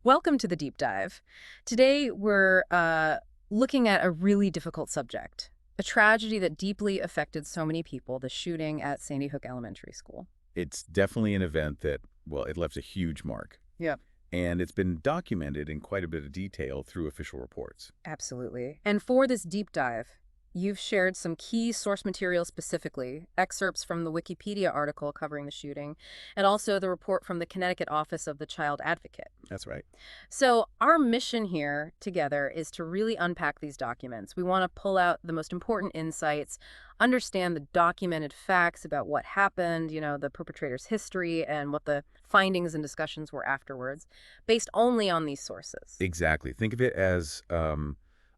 Welcome to the deep dive. Today we're looking at a really difficult subject, a tragedy that deeply affected so many people, the shooting at Sandy Hook Elementary School. It's definitely an event that, well, it left a huge mark. Yeah. And it's been documented in quite a bit of detail through official reports. Absolutely. And for this deep dive, you've shared some key source material specifically, excerpts from the Wikipedia article covering the shooting, and also the report from the Connecticut Office of the Child Advocate. That's right. So our mission here together is to really unpack these documents. We want to pull out the most important insights, understand the documented facts about what happened, the perpetrator's history, and what the findings and discussions were afterwards, based only on these sources. Exactly. Think of it as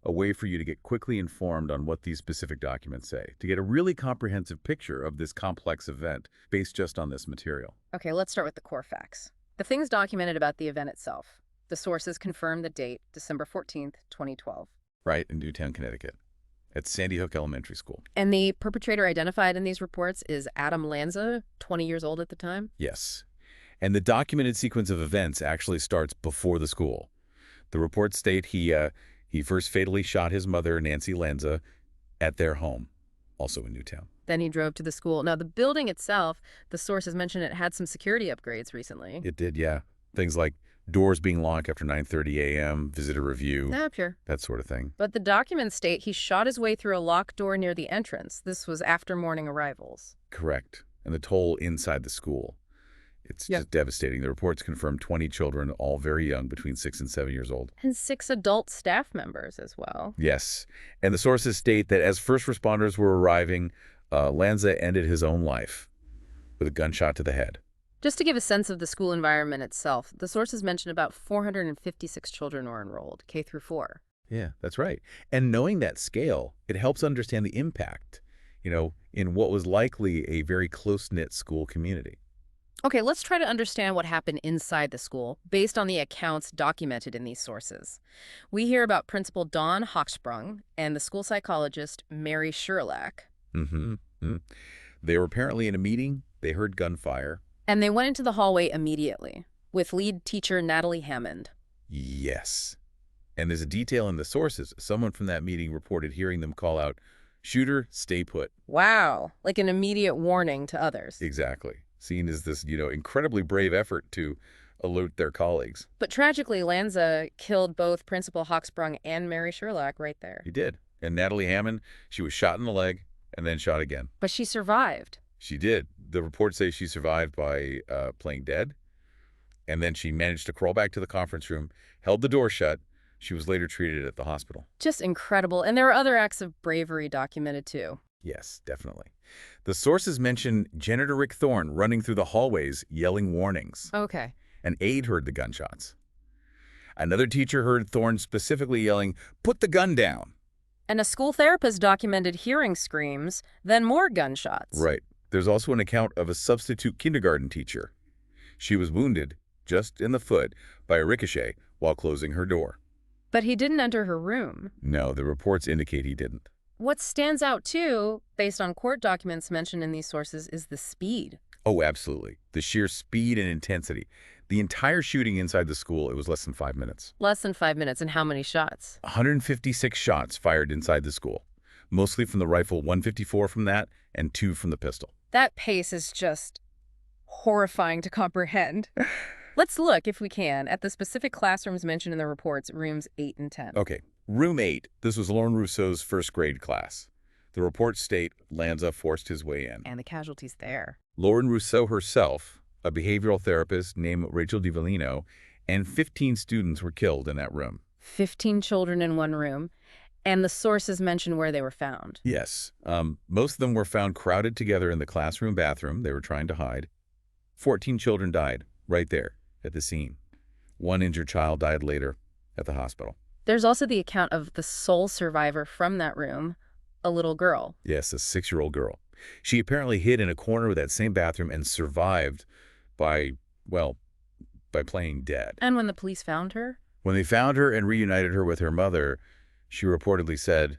a way for you to get quickly informed on what these specific documents say, to get a really comprehensive picture of this complex event based just on this material. Okay, let's start with the core facts. The things documented about the event itself. The sources confirm the date, December 14th, 2012. Right, in Newtown, Connecticut, at Sandy Hook Elementary School. And the perpetrator identified in these reports is Adam Lanza, 20 years old at the time? Yes. And the documented sequence of events actually starts before the school. The reports state he first fatally shot his mother, Nancy Lanza, at their home, also in Newtown. Then he drove to the school. Now, the building itself, the sources mentioned it had some security upgrades recently. It did, yeah. Things like doors being locked after 9:30 a.m., visitor review, Yeah, sure. that sort of thing. But the documents state he shot his way through a locked door near the entrance. This was after morning arrivals. Correct. And the toll inside the school. It's Yeah. just devastating. The reports confirm 20 children, all very young, between 6 and 7 years old. And 6 adult staff members as well. Yes. And the sources state that as first responders were arriving, Lanza ended his own life with a gunshot to the head. Just to give a sense of the school environment itself, the sources mention about 456 children were enrolled, K through 4. Yeah, that's right. And knowing that scale, it helps understand the impact, in what was likely a very close-knit school community. Okay, let's try to understand what happened inside the school based on the accounts documented in these sources. We hear about Principal Dawn Hochsprung and the school psychologist Mary Sherlach. Mm-hmm. Mm. They were apparently in a meeting. They heard gunfire. And they went into the hallway immediately with lead teacher Natalie Hammond. Yes. And there's a detail in the sources. Someone from that meeting reported hearing them call out, "Shooter, stay put." Wow, like an immediate warning to others. Exactly. Seen as this, incredibly brave effort to alert their colleagues. But tragically, Lanza killed both Principal Hochsprung and Mary Sherlach right there. He did. And Natalie Hammond, she was shot in the leg and then shot again. But she survived. She did. The reports say she survived by playing dead. And then she managed to crawl back to the conference room, held the door shut. She was later treated at the hospital. Just incredible. And there are other acts of bravery documented too. Yes, definitely. The sources mention janitor Rick Thorne running through the hallways yelling warnings. Okay. An aide heard the gunshots. Another teacher heard Thorne specifically yelling, "Put the gun down." And a school therapist documented hearing screams, then more gunshots. Right. There's also an account of a substitute kindergarten teacher. She was wounded, just in the foot, by a ricochet while closing her door. But he didn't enter her room. No, the reports indicate he didn't. What stands out too, based on court documents mentioned in these sources, is the speed. Oh, absolutely. The sheer speed and intensity. The entire shooting inside the school, it was less than 5 minutes. Less than 5 minutes, and how many shots? 156 shots fired inside the school, mostly from the rifle, 154 from that, and 2 from the pistol. That pace is just horrifying to comprehend. Let's look, if we can, at the specific classrooms mentioned in the reports, rooms 8 and 10. Okay, room 8. This was Lauren Rousseau's first grade class. The reports state Lanza forced his way in. And the casualties there. Lauren Rousseau herself, a behavioral therapist named Rachel DiValino, and 15 students were killed in that room. 15 children in one room. And the sources mention where they were found. Yes. Most of them were found crowded together in the classroom bathroom. They were trying to hide. 14 children died right there at the scene. One injured child died later at the hospital. There's also the account of the sole survivor from that room, a little girl. Yes, a 6-year-old girl. She apparently hid in a corner of that same bathroom and survived by playing dead. And when the police found her? When they found her and reunited her with her mother, she reportedly said,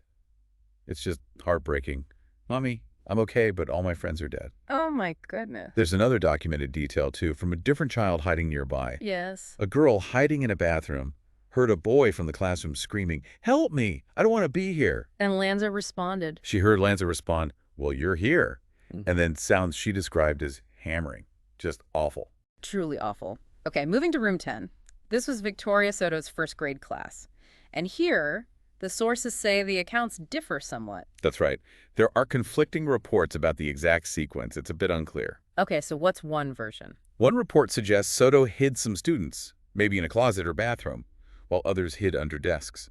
"It's just heartbreaking. Mommy, I'm okay, but all my friends are dead. Oh my goodness. There's another documented detail, too, from a different child hiding nearby. Yes. A girl hiding in a bathroom heard a boy from the classroom screaming, "Help me! I don't want to be here." And Lanza responded. She heard Lanza respond, "Well, you're here." And then sounds she described as hammering. Just awful. Truly awful. Okay, moving to room 10. This was Victoria Soto's first grade class. And here, the sources say the accounts differ somewhat. That's right. There are conflicting reports about the exact sequence. It's a bit unclear. Okay, so what's one version? One report suggests Soto hid some students, maybe in a closet or bathroom, while others hid under desks.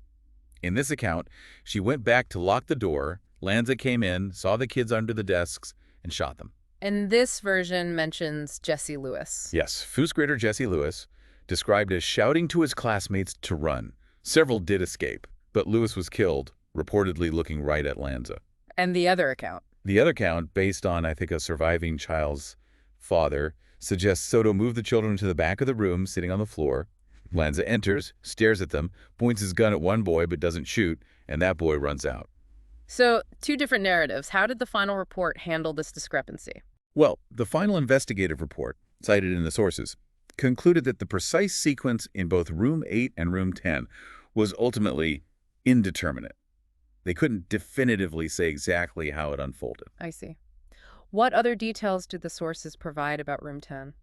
In this account, she went back to lock the door, Lanza came in, saw the kids under the desks, and shot them. And this version mentions Jesse Lewis. Yes, first grader Jesse Lewis, described as shouting to his classmates to run. Several did escape, but Lewis was killed, reportedly looking right at Lanza. And the other account? The other account, based on, I think, a surviving child's father, suggests Soto moved the children to the back of the room, sitting on the floor. Lanza enters, stares at them, points his gun at one boy but doesn't shoot, and that boy runs out. So, two different narratives. How did the final report handle this discrepancy? Well, the final investigative report, cited in the sources, concluded that the precise sequence in both Room 8 and Room 10 was ultimately indeterminate. They couldn't definitively say exactly how it unfolded. I see. What other details did the sources provide about Room 10?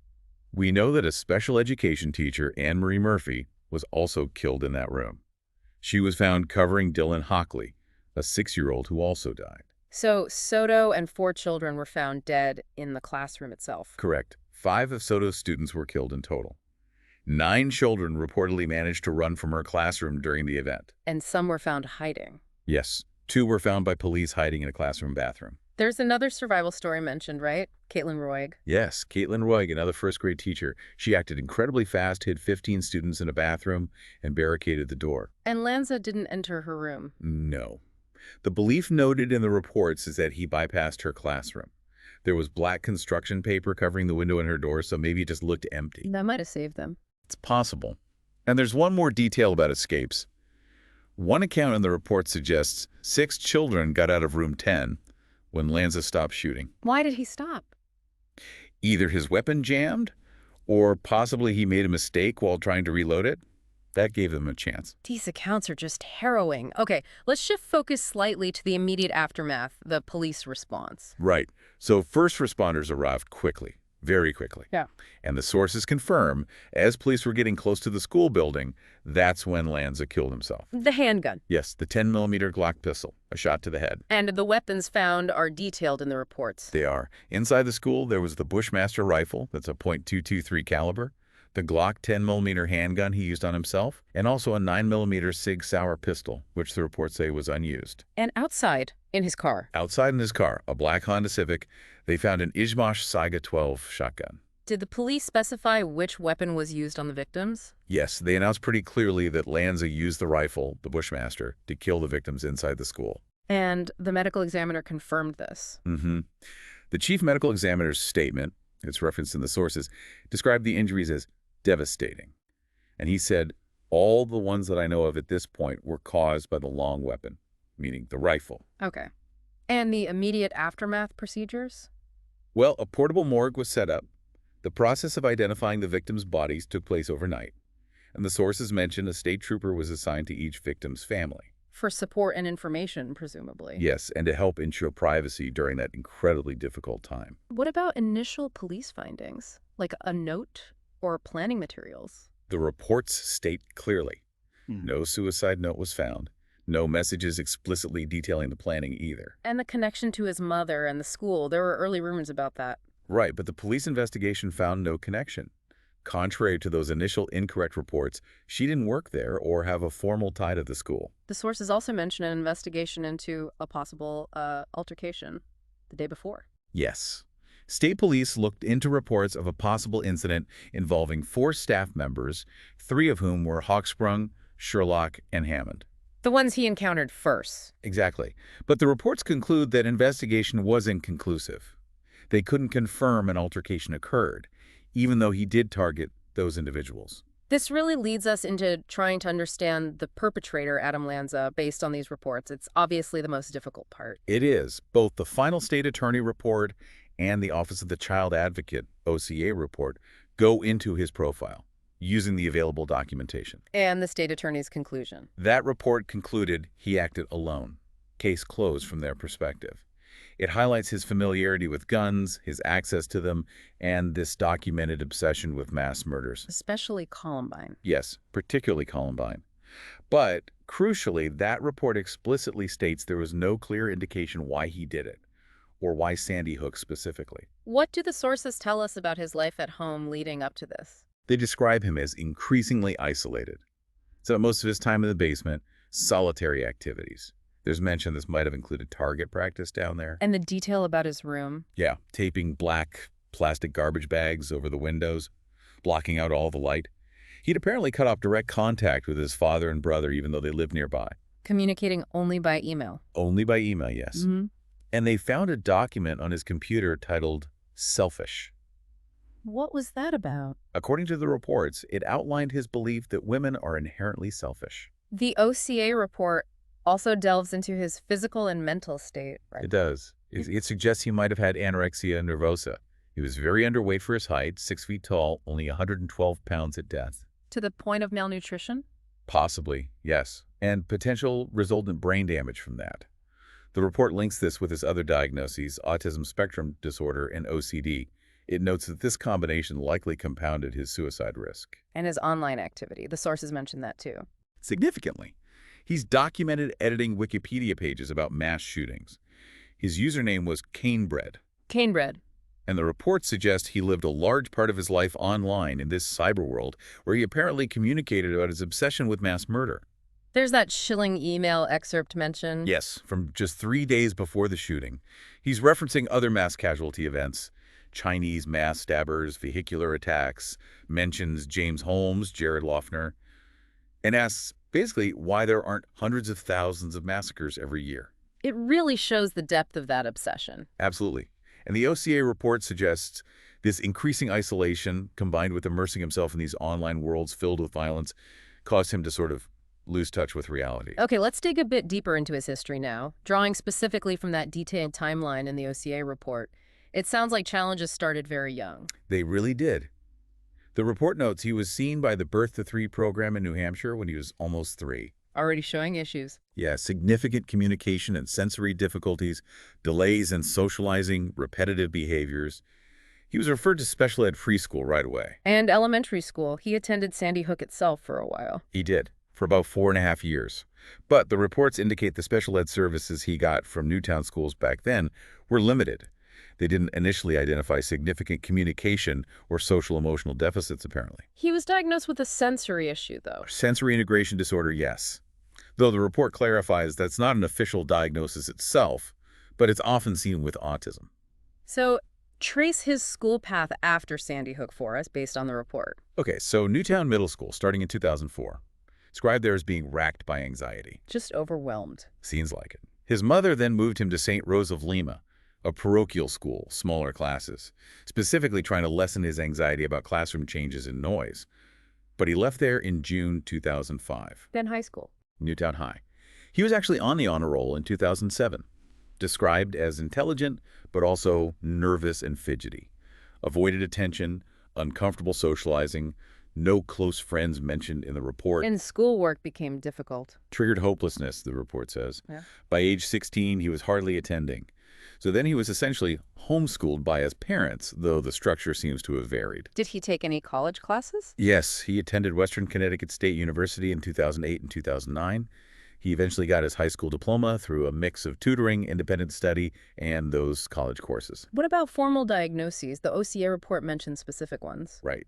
We know that a special education teacher, Anne Marie Murphy, was also killed in that room. She was found covering Dylan Hockley, a 6-year-old who also died. So, Soto and 4 children were found dead in the classroom itself. Correct. 5 of Soto's students were killed in total. 9 children reportedly managed to run from her classroom during the event. And some were found hiding. Yes, 2 were found by police hiding in a classroom bathroom. There's another survival story mentioned, right? Caitlin Roig. Yes, Caitlin Roig, another first-grade teacher. She acted incredibly fast, hid 15 students in a bathroom, and barricaded the door. And Lanza didn't enter her room. No. The belief noted in the reports is that he bypassed her classroom. There was black construction paper covering the window in her door, so maybe it just looked empty. That might have saved them. It's possible. And there's one more detail about escapes. One account in the report suggests 6 children got out of room 10 when Lanza stopped shooting. Why did he stop? Either his weapon jammed, or possibly he made a mistake while trying to reload it. That gave them a chance. These accounts are just harrowing. Okay, let's shift focus slightly to the immediate aftermath, the police response. Right. So first responders arrived quickly, very quickly. Yeah. And the sources confirm, as police were getting close to the school building, that's when Lanza killed himself. The handgun. Yes, the 10mm Glock pistol, a shot to the head. And the weapons found are detailed in the reports. They are. Inside the school, there was the Bushmaster rifle, that's a .223 caliber, the Glock 10mm handgun he used on himself, and also a 9mm Sig Sauer pistol, which the reports say was unused. And outside, in his car. Outside in his car, a black Honda Civic, they found an Izhmash Saiga 12 shotgun. Did the police specify which weapon was used on the victims? Yes, they announced pretty clearly that Lanza used the rifle, the Bushmaster, to kill the victims inside the school. And the medical examiner confirmed this. The chief medical examiner's statement, it's referenced in the sources, described the injuries as devastating. And he said, all the ones that I know of at this point were caused by the long weapon, meaning the rifle. Okay. And the immediate aftermath procedures? Well, a portable morgue was set up. The process of identifying the victims' bodies took place overnight. And the sources mention a state trooper was assigned to each victim's family. For support and information, presumably. Yes, and to help ensure privacy during that incredibly difficult time. What about initial police findings? Like a note or planning materials? The reports state clearly, no suicide note was found. No messages explicitly detailing the planning either. And the connection to his mother and the school. There were early rumors about that. Right, but the police investigation found no connection. Contrary to those initial incorrect reports, she didn't work there or have a formal tie to the school. The sources also mention an investigation into a possible altercation the day before. Yes. State police looked into reports of a possible incident involving 4 staff members, 3 of whom were Hawksprung, Sherlock, and Hammond. The ones he encountered first. Exactly. But the reports conclude that investigation was inconclusive. They couldn't confirm an altercation occurred, even though he did target those individuals. This really leads us into trying to understand the perpetrator, Adam Lanza, based on these reports. It's obviously the most difficult part. It is. Both the final state attorney report and the Office of the Child Advocate, OCA report, go into his profile using the available documentation. And the state attorney's conclusion. That report concluded he acted alone. Case closed from their perspective. It highlights his familiarity with guns, his access to them, and this documented obsession with mass murders. Especially Columbine. Yes, particularly Columbine. But, crucially, that report explicitly states there was no clear indication why he did it, or why Sandy Hook specifically. What do the sources tell us about his life at home leading up to this? They describe him as increasingly isolated. So most of his time in the basement, solitary activities. There's mention this might have included target practice down there. And the detail about his room. Yeah, taping black plastic garbage bags over the windows, blocking out all the light. He'd apparently cut off direct contact with his father and brother even though they lived nearby. Communicating only by email. Only by email, yes. Mm-hmm. And they found a document on his computer titled Selfish. What was that about? According to the reports, it outlined his belief that women are inherently selfish. The OCA report also delves into his physical and mental state, right? It does. It suggests he might have had anorexia nervosa. He was very underweight for his height, 6 feet tall, only 112 pounds at death. To the point of malnutrition? Possibly, yes. And potential resultant brain damage from that. The report links this with his other diagnoses, autism spectrum disorder and OCD. It notes that this combination likely compounded his suicide risk. And his online activity. The sources mention that too. Significantly, he's documented editing Wikipedia pages about mass shootings. His username was Canebread. Canebread. And the reports suggest he lived a large part of his life online in this cyber world where he apparently communicated about his obsession with mass murder. There's that chilling email excerpt mentioned. Yes, from just 3 days before the shooting. He's referencing other mass casualty events, Chinese mass stabbers, vehicular attacks, mentions James Holmes, Jared Loughner, and asks basically why there aren't hundreds of thousands of massacres every year. It really shows the depth of that obsession. Absolutely. And the OCA report suggests this increasing isolation, combined with immersing himself in these online worlds filled with violence, caused him to sort of lose touch with reality. Okay, let's dig a bit deeper into his history now, drawing specifically from that detailed timeline in the OCA report. It sounds like challenges started very young. They really did. The report notes he was seen by the Birth to 3 program in New Hampshire when he was almost 3. Already showing issues. Yeah, significant communication and sensory difficulties, delays in socializing, repetitive behaviors. He was referred to special ed preschool right away. And elementary school. He attended Sandy Hook itself for a while. He did, for about 4.5 years. But the reports indicate the special ed services he got from Newtown schools back then were limited. They didn't initially identify significant communication or social-emotional deficits, apparently. He was diagnosed with a sensory issue, though. Sensory integration disorder, yes. Though the report clarifies that's not an official diagnosis itself, but it's often seen with autism. So, trace his school path after Sandy Hook for us, based on the report. Okay, so Newtown Middle School, starting in 2004. Described there as being racked by anxiety. Just overwhelmed. Seems like it. His mother then moved him to St. Rose of Lima, a parochial school, smaller classes, specifically trying to lessen his anxiety about classroom changes and noise. But he left there in June 2005. Then high school. Newtown High. He was actually on the honor roll in 2007, described as intelligent, but also nervous and fidgety. Avoided attention, uncomfortable socializing, no close friends mentioned in the report. And schoolwork became difficult. Triggered hopelessness, the report says. Yeah. By age 16, he was hardly attending. So then he was essentially homeschooled by his parents, though the structure seems to have varied. Did he take any college classes? Yes, he attended Western Connecticut State University in 2008 and 2009. He eventually got his high school diploma through a mix of tutoring, independent study, and those college courses. What about formal diagnoses? The OCA report mentions specific ones. Right.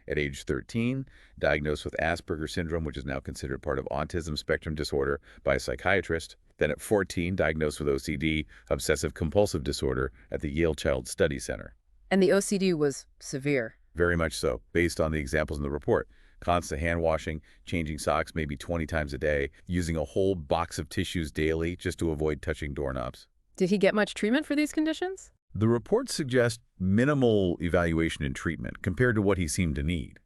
At age 13, diagnosed with Asperger's syndrome, which is now considered part of autism spectrum disorder by a psychiatrist. Then at 14, diagnosed with OCD, obsessive-compulsive disorder, at the Yale Child Study Center. And the OCD was severe. Very much so, based on the examples in the report. Constant hand washing, changing socks maybe 20 times a day, using a whole box of tissues daily just to avoid touching doorknobs. Did he get much treatment for these conditions? The reports suggest minimal evaluation and treatment compared to what he seemed to need.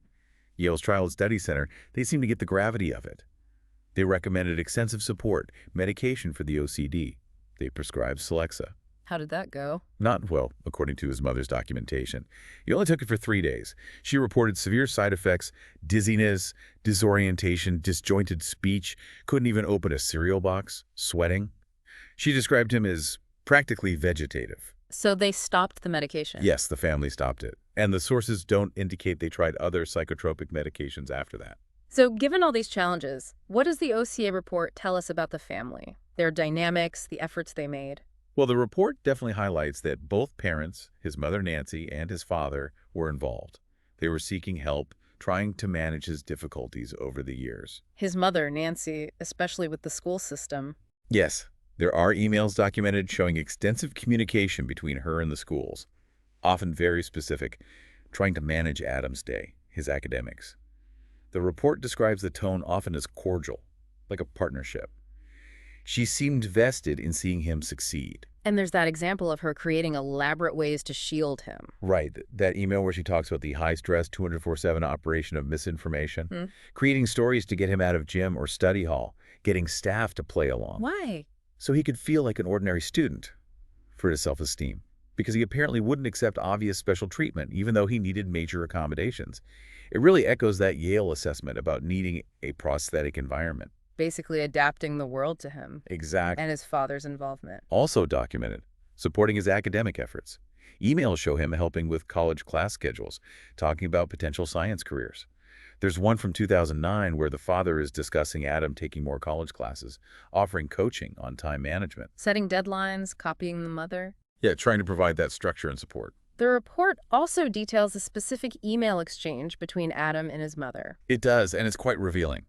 Yale's Child Study Center, they seem to get the gravity of it. They recommended extensive support, medication for the OCD. They prescribed Celexa. How did that go? Not well, according to his mother's documentation. He only took it for 3 days. She reported severe side effects, dizziness, disorientation, disjointed speech, couldn't even open a cereal box, sweating. She described him as practically vegetative. So they stopped the medication? Yes, the family stopped it. And the sources don't indicate they tried other psychotropic medications after that. So given all these challenges, what does the OCA report tell us about the family? Their dynamics, the efforts they made? Well, the report definitely highlights that both parents, his mother Nancy and his father, were involved. They were seeking help, trying to manage his difficulties over the years. His mother, Nancy, especially with the school system. Yes, there are emails documented showing extensive communication between her and the schools, often very specific, trying to manage Adam's day, his academics. The report describes the tone often as cordial, like a partnership. She seemed vested in seeing him succeed. And there's that example of her creating elaborate ways to shield him. Right, that email where she talks about the high-stress 24/7 operation of misinformation, creating stories to get him out of gym or study hall, getting staff to play along. Why? So he could feel like an ordinary student for his self-esteem, because he apparently wouldn't accept obvious special treatment, even though he needed major accommodations. It really echoes that Yale assessment about needing a prosthetic environment. Basically adapting the world to him. Exactly. And his father's involvement. Also documented, supporting his academic efforts. Emails show him helping with college class schedules, talking about potential science careers. There's one from 2009 where the father is discussing Adam taking more college classes, offering coaching on time management. Setting deadlines, copying the mother. Yeah, trying to provide that structure and support. The report also details a specific email exchange between Adam and his mother. It does, and it's quite revealing.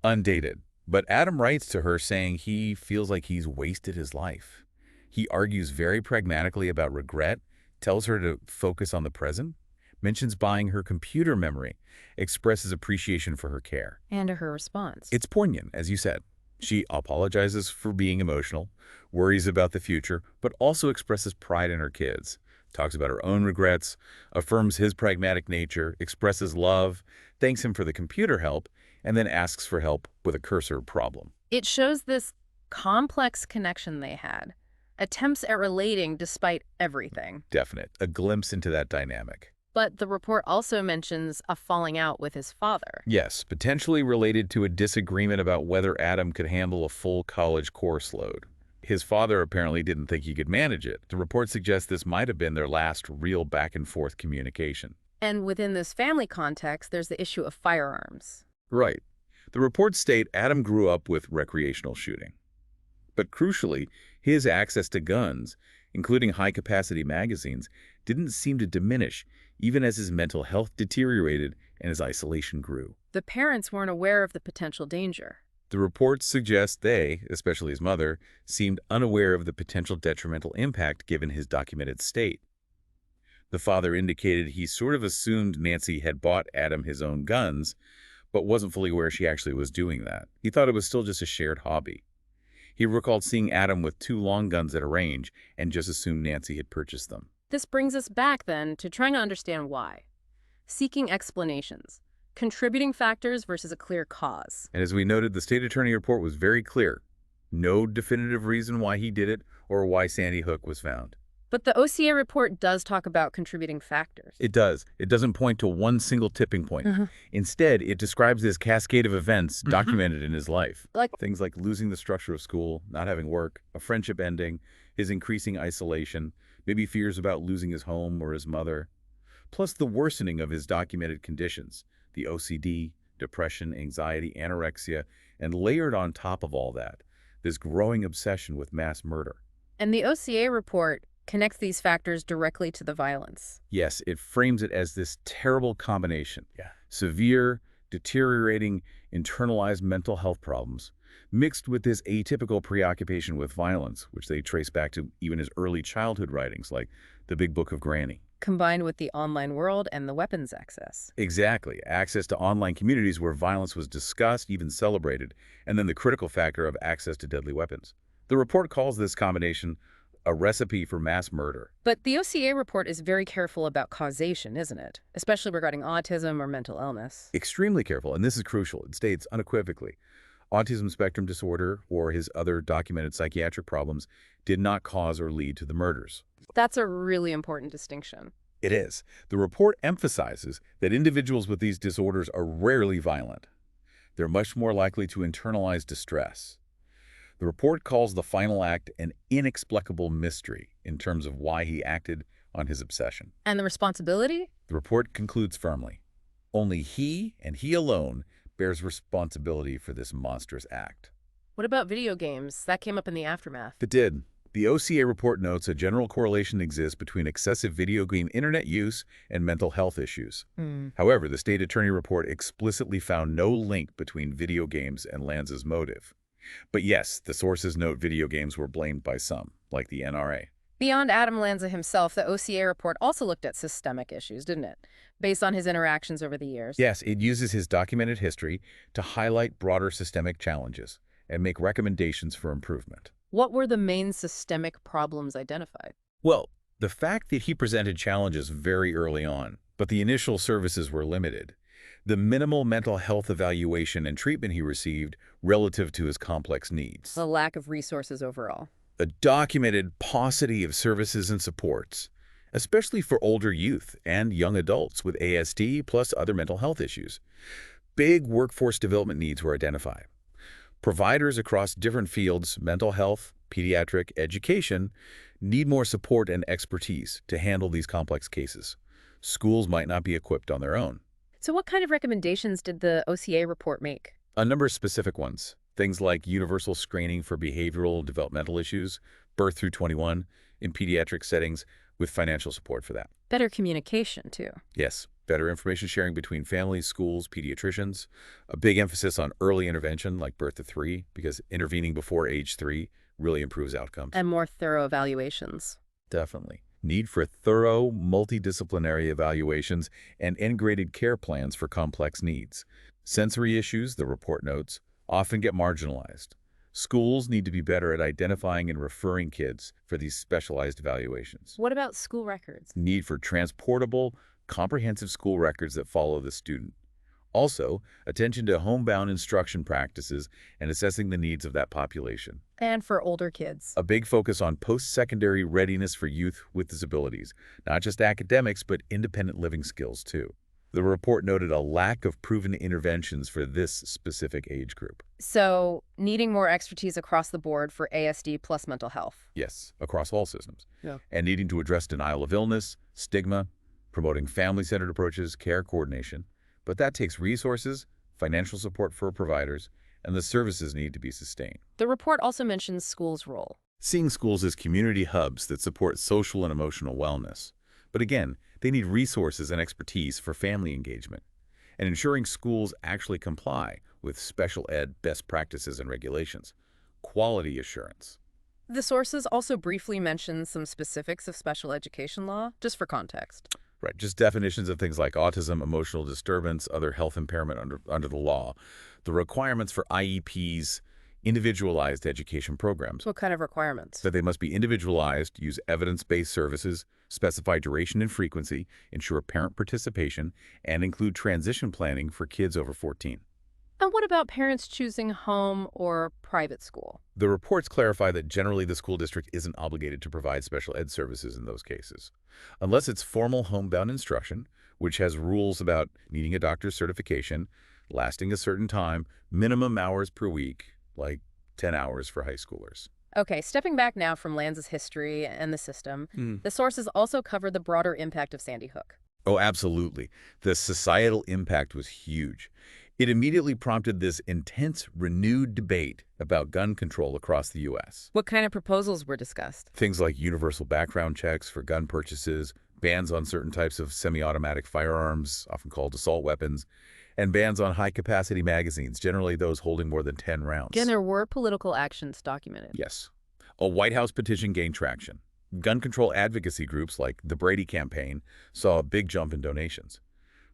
Undated. But Adam writes to her saying he feels like he's wasted his life. He argues very pragmatically about regret, tells her to focus on the present, mentions buying her computer memory, expresses appreciation for her care. And her response. It's poignant, as you said. She apologizes for being emotional, worries about the future, but also expresses pride in her kids, talks about her own regrets, affirms his pragmatic nature, expresses love, thanks him for the computer help, and then asks for help with a cursor problem. It shows this complex connection they had, attempts at relating despite everything. Definite. A glimpse into that dynamic. But the report also mentions a falling out with his father. Yes, potentially related to a disagreement about whether Adam could handle a full college course load. His father apparently didn't think he could manage it. The report suggests this might have been their last real back-and-forth communication. And within this family context, there's the issue of firearms. Right. The reports state Adam grew up with recreational shooting. But crucially, his access to guns, including high-capacity magazines, didn't seem to diminish, even as his mental health deteriorated and his isolation grew. The parents weren't aware of the potential danger. The reports suggest they, especially his mother, seemed unaware of the potential detrimental impact given his documented state. The father indicated he sort of assumed Nancy had bought Adam his own guns, but wasn't fully aware she actually was doing that. He thought it was still just a shared hobby. He recalled seeing Adam with 2 long guns at a range and just assumed Nancy had purchased them. This brings us back, then, to trying to understand why. Seeking explanations. Contributing factors versus a clear cause. And as we noted, the state attorney report was very clear. No definitive reason why he did it or why Sandy Hook was found. But the OCA report does talk about contributing factors. It does. It doesn't point to one single tipping point. Instead, it describes this cascade of events documented in his life. Things like losing the structure of school, not having work, a friendship ending, his increasing isolation, maybe fears about losing his home or his mother, plus the worsening of his documented conditions, the OCD, depression, anxiety, anorexia, and layered on top of all that, this growing obsession with mass murder. And the OCA report connects these factors directly to the violence. Yes, it frames it as this terrible combination. Severe, deteriorating, internalized mental health problems, mixed with this atypical preoccupation with violence, which they trace back to even his early childhood writings, like The Big Book of Granny. Combined with the online world and the weapons access. Exactly. Access to online communities where violence was discussed, even celebrated, and then the critical factor of access to deadly weapons. The report calls this combination a recipe for mass murder. But the OCA report is very careful about causation, isn't it? Especially regarding autism or mental illness. Extremely careful, and this is crucial. It states unequivocally, autism spectrum disorder or his other documented psychiatric problems did not cause or lead to the murders. That's a really important distinction. It is. The report emphasizes that individuals with these disorders are rarely violent. They're much more likely to internalize distress. The report calls the final act an inexplicable mystery in terms of why he acted on his obsession. And the responsibility? The report concludes firmly. Only he and he alone bears responsibility for this monstrous act. What about video games? That came up in the aftermath. It did. The OCA report notes a general correlation exists between excessive video game internet use and mental health issues. However, the state attorney report explicitly found no link between video games and Lanza's motive. But yes, the sources note video games were blamed by some, like the NRA. Beyond Adam Lanza himself, the OCA report also looked at systemic issues, didn't it? Based on his interactions over the years. Yes, it uses his documented history to highlight broader systemic challenges and make recommendations for improvement. What were the main systemic problems identified? Well, the fact that he presented challenges very early on, but the initial services were limited. The minimal mental health evaluation and treatment he received relative to his complex needs. The lack of resources overall. A documented paucity of services and supports, especially for older youth and young adults with ASD plus other mental health issues. Big workforce development needs were identified. Providers across different fields, mental health, pediatric, education, need more support and expertise to handle these complex cases. Schools might not be equipped on their own. So what kind of recommendations did the OCA report make? A number of specific ones. Things like universal screening for behavioral developmental issues, birth through 21, in pediatric settings with financial support for that. Better communication, too. Yes, better information sharing between families, schools, pediatricians. A big emphasis on early intervention like birth to 3, because intervening before age 3 really improves outcomes. And more thorough evaluations. Definitely. Need for thorough, multidisciplinary evaluations and integrated care plans for complex needs. Sensory issues, the report notes, often get marginalized. Schools need to be better at identifying and referring kids for these specialized evaluations. What about school records? Need for transportable, comprehensive school records that follow the student. Also, attention to homebound instruction practices and assessing the needs of that population. And for older kids. A big focus on post-secondary readiness for youth with disabilities, not just academics, but independent living skills too. The report noted a lack of proven interventions for this specific age group. So, needing more expertise across the board for ASD plus mental health. Yes, across all systems. Yeah. And needing to address denial of illness, stigma, promoting family-centered approaches, care coordination. But that takes resources, financial support for providers, and the services need to be sustained. The report also mentions schools' role. Seeing schools as community hubs that support social and emotional wellness. But again, they need resources and expertise for family engagement, and ensuring schools actually comply with special ed best practices and regulations. Quality assurance. The sources also briefly mention some specifics of special education law, just for context. Right, just definitions of things like autism, emotional disturbance, other health impairment under the law. The requirements for IEPs, individualized education programs. What kind of requirements? That they must be individualized, use evidence-based services, specify duration and frequency, ensure parent participation, and include transition planning for kids over 14. And what about parents choosing home or private school? The reports clarify that generally the school district isn't obligated to provide special ed services in those cases, unless it's formal homebound instruction, which has rules about needing a doctor's certification, lasting a certain time, minimum hours per week, like 10 hours for high schoolers. Okay, stepping back now from Lanza's history and the system, the sources also cover the broader impact of Sandy Hook. Oh, absolutely. The societal impact was huge. It immediately prompted this intense, renewed debate about gun control across the U.S. What kind of proposals were discussed? Things like universal background checks for gun purchases, bans on certain types of semi-automatic firearms, often called assault weapons, and bans on high-capacity magazines, generally those holding more than 10 rounds. Again, there were political actions documented. Yes. A White House petition gained traction. Gun control advocacy groups like the Brady Campaign saw a big jump in donations.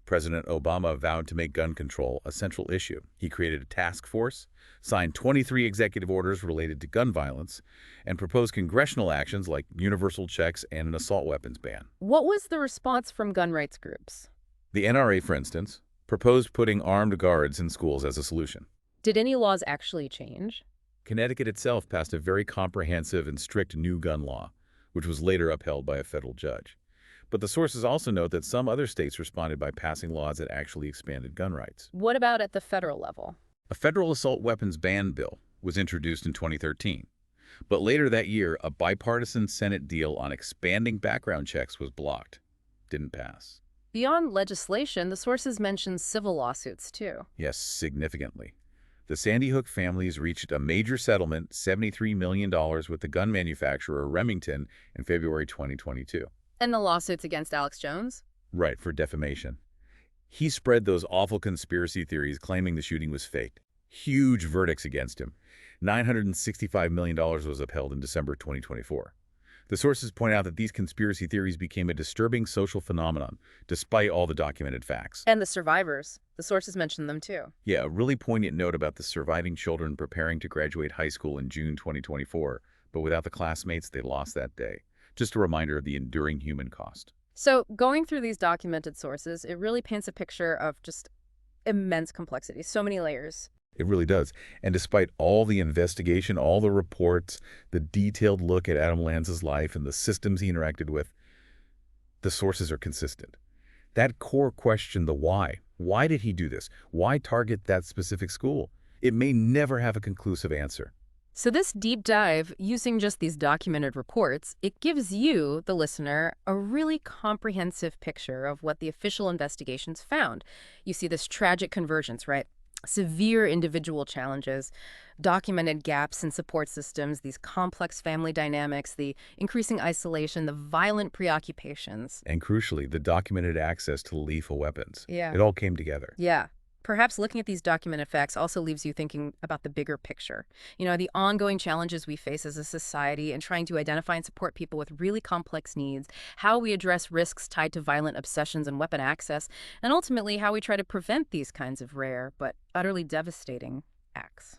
President Obama vowed to make gun control a central issue. He created a task force, signed 23 executive orders related to gun violence, and proposed congressional actions like universal checks and an assault weapons ban. What was the response from gun rights groups? The NRA, for instance, proposed putting armed guards in schools as a solution. Did any laws actually change? Connecticut itself passed a very comprehensive and strict new gun law, which was later upheld by a federal judge. But the sources also note that some other states responded by passing laws that actually expanded gun rights. What about at the federal level? A federal assault weapons ban bill was introduced in 2013. But later that year, a bipartisan Senate deal on expanding background checks was blocked. Didn't pass. Beyond legislation, the sources mention civil lawsuits, too. Yes, significantly. The Sandy Hook families reached a major settlement, $73 million, with the gun manufacturer Remington in February 2022. And the lawsuits against Alex Jones? Right, for defamation. He spread those awful conspiracy theories claiming the shooting was faked. Huge verdicts against him. $965 million was upheld in December 2024. The sources point out that these conspiracy theories became a disturbing social phenomenon, despite all the documented facts. And the survivors. The sources mention them, too. Yeah, a really poignant note about the surviving children preparing to graduate high school in June 2024, but without the classmates they lost that day. Just a reminder of the enduring human cost. So, going through these documented sources, it really paints a picture of just immense complexity, so many layers. It really does. And despite all the investigation, all the reports, the detailed look at Adam Lanza's life and the systems he interacted with, the sources are consistent. That core question, the why. Why did he do this? Why target that specific school? It may never have a conclusive answer. So this deep dive, using just these documented reports, it gives you, the listener, a really comprehensive picture of what the official investigations found. You see this tragic convergence, right? Severe individual challenges, documented gaps in support systems, these complex family dynamics, the increasing isolation, the violent preoccupations. And crucially, the documented access to lethal weapons. Yeah. It all came together. Yeah. Perhaps looking at these documented facts also leaves you thinking about the bigger picture. The ongoing challenges we face as a society and trying to identify and support people with really complex needs, how we address risks tied to violent obsessions and weapon access, and ultimately how we try to prevent these kinds of rare but utterly devastating acts.